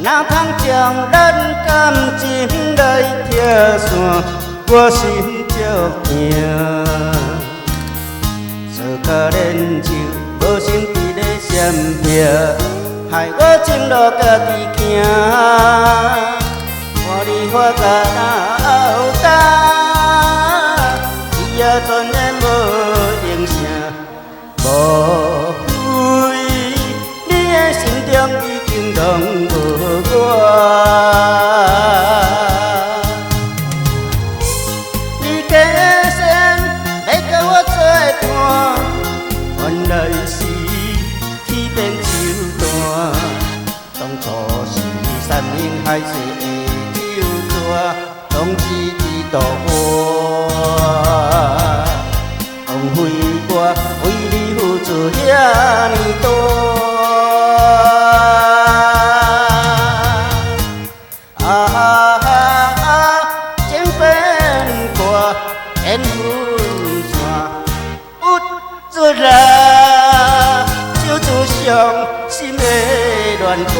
那趟将人感情来拆散，我心足痛。做可怜就无心伫咧闪避，害我情路家己行。看你花甲老大，伊也全然无应声，无悔你的心中已经拢无我。你假善要甲我作伴，原来是起变手段。当初是山盟海誓的酒桌，拢只知道我枉费我为你付出遐尼多。情变过缘分线，有出来就做伤心的乱歌。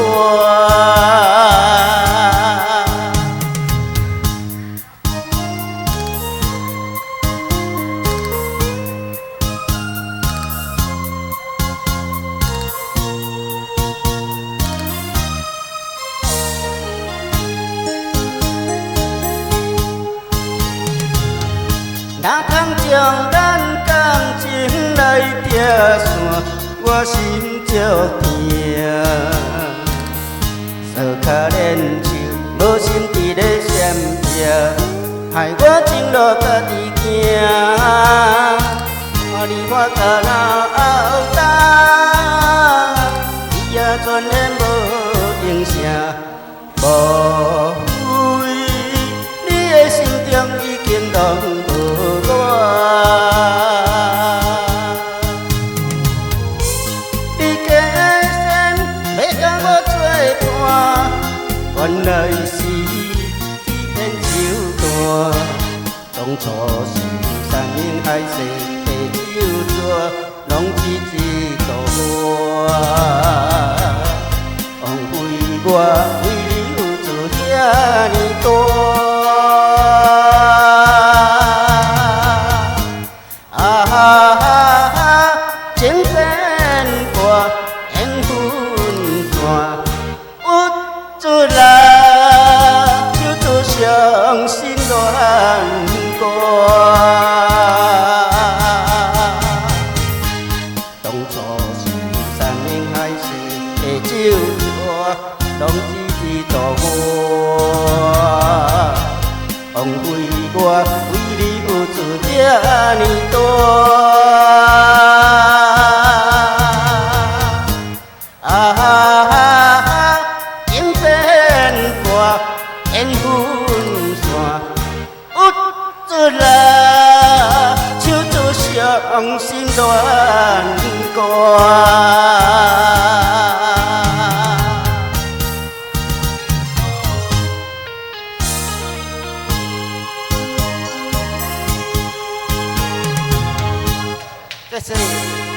哪通将咱感情来拆散，我心足痛。做可怜就无心伫咧闪避，害我情路家己行。看你我甲老大，伊也全然无应声，无悔你的心中已经拢无你假善要甲我作伴，原来是欺骗手段。当初是山盟海誓的酒桌，拢只知道我枉费我为你付出遐尼多。情变过缘分线，有出来就做伤心乱歌。当初是山盟海誓的酒桌，拢只知道我枉费我为你付出遐尼多。情变过缘分线，有出来就做伤心乱歌。谢谢你。